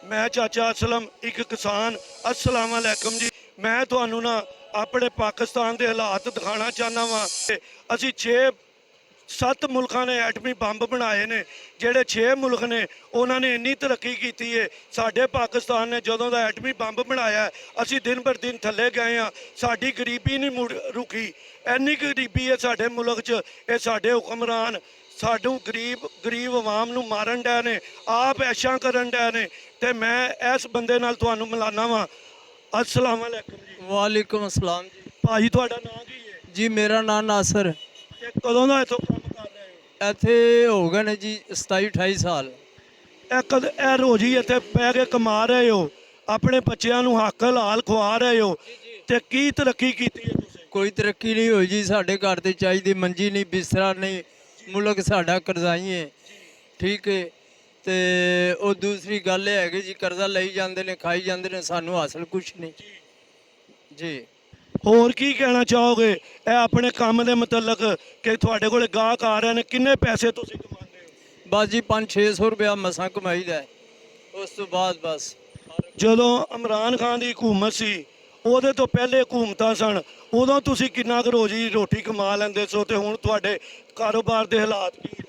मैं चाचा असलम एक किसान। अस्सलाम वालेकुम जी। मैं ਤੁਹਾਨੂੰ ਨਾ ਆਪਣੇ ਪਾਕਿਸਤਾਨ ਦੇ ਹਾਲਾਤ ਦਿਖਾਣਾ ਚਾਹਨਾ ਵਾਂ। ਅਸੀਂ 6-7 ਮੁਲਕਾਂ ਨੇ ਐਟਮੀ ਬੰਬ ਬਣਾਏ ਨੇ। ਜਿਹੜੇ 6 ਮੁਲਕ ਨੇ ਉਹਨਾਂ ਨੇ ਇੰਨੀ ਤਰੱਕੀ ਕੀਤੀ ਹੈ। ਸਾਡੇ ਪਾਕਿਸਤਾਨ ਨੇ ਜਦੋਂ ਦਾ ਐਟਮੀ ਬੰਬ ਬਣਾਇਆ ਅਸੀਂ ਦਿਨ ਬਰ ਦਿਨ ਥੱਲੇ ਗਏ ਆ। ਸਾਡੀ ਗਰੀਬੀ ਨਹੀਂ ਰੁਕੀ। ਇੰਨੀ ਗਰੀਬੀ ਹੈ ਸਾਡੇ ਮੁਲਕ 'ਚ। ਇਹ ਸਾਡੇ ਹੁਕਮਰਾਨ सानू गरीब आवाम नू मारन डे ने, आप ऐशा करन डे ने। ते मैं इस बंदे नाल तुहानू मिलाना वा। अस्सलाम वालेकुम जी। वालेकुम अस्सलाम जी। भाजी तुहाडा नाम की है जी मेरा नाम नासर। ते कदों दा इत्थों काम कर रहे हो? ਇੱਥੇ ਹੋ गए ने जी 27-28 साल। ए रोज ही इत्थे बह के कमा रहे हो, अपने बच्चों नू हक हलाल खुआ रहे हो, ते की तरक्की कीती है तुसीं? कोई तरक्की नहीं हुई जी। साढ़े घर ते चाहिए मंजी नहीं, बिस्तरा नहीं, मुल्क साढ़ा करजाई है। ठीक है। तो वो दूसरी गल है कि जी कर्जा लई जाते हैं, खाई जाते हैं, सानू हासिल कुछ नहीं जी। होर की कहना चाहोगे ए अपने काम दे मतलब कि तुहाडे कोल गाहक आ रहे हैं, किन्ने पैसे तुसीं कमांदे हो? बस जी 500-600 रुपया मसां कमाई दा है। उस तो बाद बस ਜਦੋਂ ਇਮਰਾਨ ਖਾਨ ਦੀ ਹਕੂਮਤ ਸੀ ਉਹਦੇ ਤੋਂ ਪਹਿਲੇ ਹਕੂਮਤਾਂ ਸਨ, ਉਦੋਂ ਤੁਸੀਂ ਕਿੰਨਾ ਕੁ ਰੋਜੀ ਰੋਟੀ ਕਮਾ ਲੈਂਦੇ ਸੋ, ਤੇ ਹੁਣ ਤੁਹਾਡੇ ਕਾਰੋਬਾਰ ਦੇ ਹਾਲਾਤ ਕੀ ਨੇ?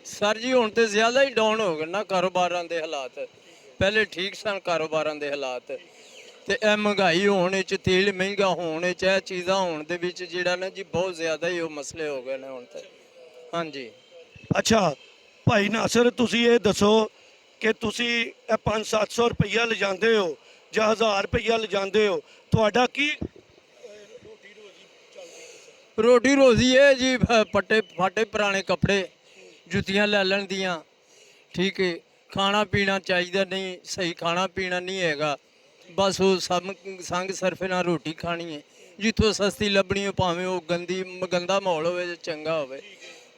सर जी हुण तो ज़्यादा ही डाउन हो गए ना कारोबारां दे हालात। पहले ठीक सन कारोबारां दे हालात। तो यह महंगाई होने च, तेल महंगा होने च, यह चीज़ां होने दे विच जिहड़ा ना जी बहुत ज़्यादा ही वो मसले हो गए ने हुण ते। हाँ जी। ਅੱਛਾ ਭਾਈ ਨਾਸਰ, ਤੁਸੀਂ ਇਹ ਦੱਸੋ ਕਿ ਤੁਸੀਂ ਇਹ 500-700 ਰੁਪਈਆ ਲਿਜਾਂਦੇ ਹੋ ਜਾਂ 1000 ਰੁਪਈਆ ਲਿਜਾਂਦੇ ਹੋ, ਤੁਹਾਡਾ ਕੀ रोटी रोजी है जी पट्टे फाटे पुराने कपड़े जुतियां लै लैन दियां। ठीक है। खाना पीना चाहिए नहीं, सही खाना पीना नहीं हैगा। बस वो सब संग सरफे नाल रोटी खानी है। जिथों सस्ती लभनी हो, भावें वो गंदा माहौल होवे जां चंगा होवे,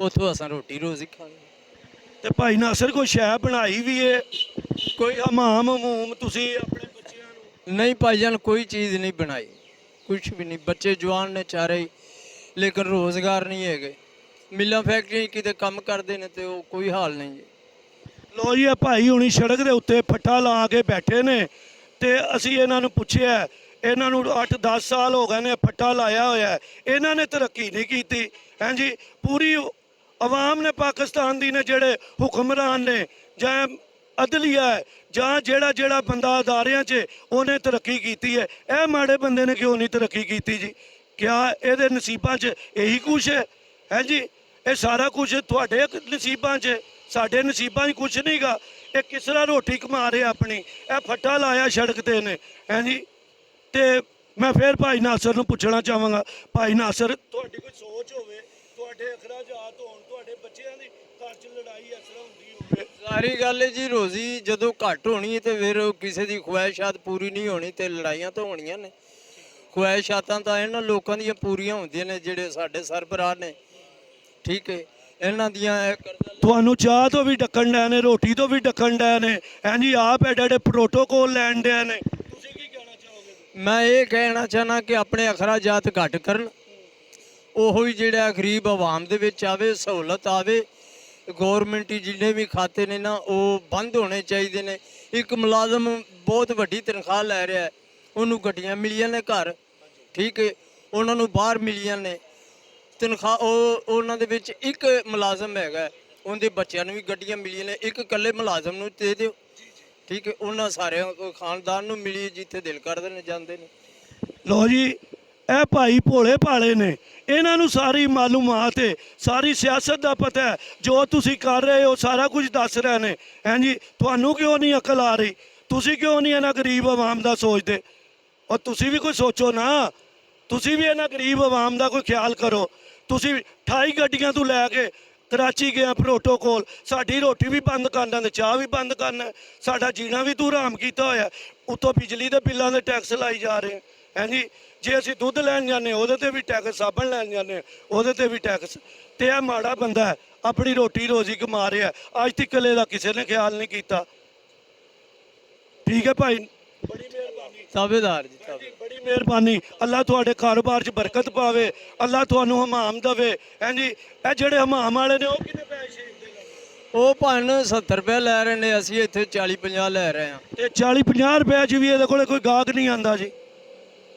उत्थों असां रोटी रोजी खानी। ਤੇ ਭਾਈ ਨਾਸਰ ਕੋਈ ਸ਼ੈ ਬਣਾਈ ਵੀ ਹੈ, ਕੋਈ ਹਮਾਮ ਹਮੂਮ ਤੁਸੀਂ ਆਪਣੇ ਬੱਚਿਆਂ ਨੂੰ? नहीं भाईजान कोई चीज़ नहीं बनाई, कुछ भी नहीं। बच्चे जवान ने चारे ही, लेकिन रोज़गार नहीं है। मिल्लां फैक्ट्रियां किते काम करते हैं तो कोई हाल नहीं जी। ਲੋ ਜੀ, ਇਹ ਭਾਈ ਹੁਣੀ ਸੜਕ ਦੇ ਉੱਤੇ ਫੱਟਾ ਲਾ ਕੇ ਬੈਠੇ ਨੇ ਤੇ ਅਸੀਂ ਇਹਨਾਂ ਨੂੰ ਪੁੱਛਿਆ, ਇਹਨਾਂ ਨੂੰ 8-10 ਸਾਲ ਹੋ ਗਏ ਨੇ ਫੱਟਾ ਲਾਇਆ ਹੋਇਆ, ਇਹਨਾਂ ਨੇ ਤਰੱਕੀ ਨਹੀਂ ਕੀਤੀ। ਹਾਂਜੀ, ਪੂਰੀ ਆਵਾਮ ਨੇ ਪਾਕਿਸਤਾਨ ਦੀ ਨੇ, ਜਿਹੜੇ ਹੁਕਮਰਾਨ ਨੇ ਜਾਂ ਅਦਲੀਆ ਹੈ ਜਾਂ ਜਿਹੜਾ ਬੰਦਾ ਅਦਾਰਿਆਂ 'ਚ ਉਹਨੇ ਤਰੱਕੀ ਕੀਤੀ ਹੈ। ਇਹ ਮਾੜੇ ਬੰਦੇ ਨੇ ਕਿਉਂ ਨਹੀਂ ਤਰੱਕੀ ਕੀਤੀ ਜੀ? ਕਿਆ ਇਹਦੇ ਨਸੀਬਾਂ 'ਚ ਇਹੀ ਕੁਛ ਹੈ ਜੀ? ਇਹ ਸਾਰਾ ਕੁਝ ਤੁਹਾਡੇ ਨਸੀਬਾਂ 'ਚ, ਸਾਡੇ ਨਸੀਬਾਂ 'ਚ ਕੁਛ ਨਹੀਂ ਗਾ। ਇਹ ਕਿਸ ਤਰ੍ਹਾਂ ਰੋਟੀ ਕਮਾ ਰਹੇ ਆਪਣੀ? ਇਹ ਫੱਟਾ ਲਾਇਆ ਸੜਕ ਤੇ ਨੇ। ਹਾਂਜੀ, ਤੇ ਮੈਂ ਫਿਰ ਭਾਈ ਨਾਸਰ ਨੂੰ ਪੁੱਛਣਾ ਚਾਹਾਂਗਾ, ਭਾਈ ਨਾਸਰ, ਤੁਹਾਡੀ ਕੋਈ ਸੋਚ ਹੋਵੇ, ਤੁਹਾਡੇ ਅਖਰਾਜਾਤ ਹੋਣ, ਤੁਹਾਡੇ ਬੱਚਿਆਂ ਦੀ ਘਰ 'ਚ ਲੜਾਈ ਇਸ ਤਰ੍ਹਾਂ ਹੁੰਦੀ ਹੋਵੇ? सारी गल है जी, रोजी जदों घट होनी है तो फिर किसी की ख्वाहिशात पूरी नहीं होनी तो लड़ाइयां तो होनियां ने। ख्वाहिशातां तां इन्हां लोकां दियां पूरियां होंदियां ने जिहड़े साडे सरबराह ने। ठीक है। इन्हां दियां ਤੁਹਾਨੂੰ ਚਾਹ ਤੋਂ ਵੀ ਡੱਕਣ ਡਏ ਨੇ, ਰੋਟੀ ਤੋਂ ਵੀ ਡੱਕਣ ਡਏ ਨੇ। ਹਾਂਜੀ, ਆਪ ਐਡੇ ਪ੍ਰੋਟੋਕੋਲ ਲੈਣ ਡਏ ਨੇ। ਤੁਸੀਂ ਕੀ ਕਹਿਣਾ ਚਾਹੋਗੇ? मैं ये कहना चाहना कि अपने अखराजात घट करन, ਉਹੋ ਹੀ ਜਿਹੜਾ ਗਰੀਬ ਆਵਾਮ ਦੇ ਵਿੱਚ ਆਵੇ, ਸਹੂਲਤ ਆਵੇ। ਗੌਰਮੈਂਟ ਜਿੰਨੇ ਵੀ ਖਾਤੇ ਨੇ ਨਾ ਉਹ ਬੰਦ ਹੋਣੇ ਚਾਹੀਦੇ ਨੇ। ਇੱਕ ਮੁਲਾਜ਼ਮ ਬਹੁਤ ਵੱਡੀ ਤਨਖਾਹ ਲੈ ਰਿਹਾ ਹੈ, ਉਹਨੂੰ ਗੱਡੀਆਂ ਮਿਲੀਆਂ ਨੇ ਘਰ। ਠੀਕ ਹੈ। ਉਹਨਾਂ ਨੂੰ ਬਾਹਰ ਮਿਲੀਆਂ ਨੇ ਤਨਖਾਹ। ਉਹਨਾਂ ਦੇ ਵਿੱਚ ਇੱਕ ਮੁਲਾਜ਼ਮ ਹੈਗਾ, ਉਹਦੇ ਬੱਚਿਆਂ ਨੂੰ ਵੀ ਗੱਡੀਆਂ ਮਿਲੀਆਂ ਨੇ, ਇੱਕ ਇਕੱਲੇ ਮੁਲਾਜ਼ਮ ਨੂੰ ਦੇ ਦਿਓ। ਠੀਕ ਹੈ। ਉਹਨਾਂ ਸਾਰਿਆਂ ਖਾਨਦਾਨ ਨੂੰ ਮਿਲੀ, ਜਿੱਥੇ ਦਿਲ ਕਰਦੇ ਨੇ ਜਾਂਦੇ ਨੇ। ਲੋ ਜੀ, ਇਹ ਭਾਈ ਭੋਲੇ ਭਾਲੇ ਨੇ, ਇਹਨਾਂ ਨੂੰ ਸਾਰੀ ਮਾਲੂਮਾਤ ਹੈ, ਸਾਰੀ ਸਿਆਸਤ ਦਾ ਪਤਾ ਹੈ। ਜੋ ਤੁਸੀਂ ਕਰ ਰਹੇ ਹੋ ਸਾਰਾ ਕੁਝ ਦੱਸ ਰਹੇ ਨੇ। ਹਾਂਜੀ, ਤੁਹਾਨੂੰ ਕਿਉਂ ਨਹੀਂ ਅਕਲ ਆ ਰਹੀ? ਤੁਸੀਂ ਕਿਉਂ ਨਹੀਂ ਇਹਨਾਂ ਗਰੀਬ ਆਵਾਮ ਦਾ ਸੋਚਦੇ? ਔਰ ਤੁਸੀਂ ਵੀ ਕੋਈ ਸੋਚੋ ਨਾ, ਤੁਸੀਂ ਵੀ ਇਹਨਾਂ ਗਰੀਬ ਆਵਾਮ ਦਾ ਕੋਈ ਖਿਆਲ ਕਰੋ। ਤੁਸੀਂ 28 ਗੱਡੀਆਂ ਤੋਂ ਲੈ ਕੇ कराची गया प्रोटोकॉल, साड़ी रोटी भी बंद करना ते चाह भी बंद करना, साडा जीना भी तू हराम किया होया। उत्तों बिजली के बिलों के टैक्स लाई जा रहे हैं। हैं जी, जे असीं दुध लैन जाने वो भी टैक्स, साबन लैन जाने वो भी टैक्स। तो यह माड़ा बंदा है, अपनी रोटी रोजी कमा रहा है। अज तक कले का किसी ने ख्याल नहीं किया। ठीक है भाई, बड़ी मेहरबानी ताबेदार जी, बड़ी मेहरबानी। अल्लाह तुहाडे कारोबार च बरकत पावे, अल्लाह तुहानू हमाम देवे। हैं जी, ये जिहड़े हमाम वाले ने वो किन्ने पैसे देंदे? ਉਹ ਭਾਣ 70 ਰੁਪਏ ਲੈ ਰਹੇ ਨੇ, ਅਸੀਂ ਇੱਥੇ 40-50 ਲੈ ਰਹੇ ਹਾਂ। ਤੇ 40-50 ਰੁਪਏ 'ਚ ਵੀ ਇਹਦੇ ਕੋਲੇ ਕੋਈ ਗਾਹਕ ਨਹੀਂ ਆਂਦਾ ਜੀ,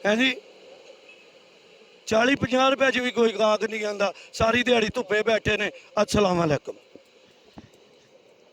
ਹੈ ਜੀ। 40-50 ਰੁਪਏ 'ਚ ਵੀ ਕੋਈ ਗਾਹਕ ਨਹੀਂ ਆਂਦਾ, ਸਾਰੀ ਦਿਹਾੜੀ ਧੁੱਪੇ ਬੈਠੇ ਨੇ। अस्सलाम वालेकुम।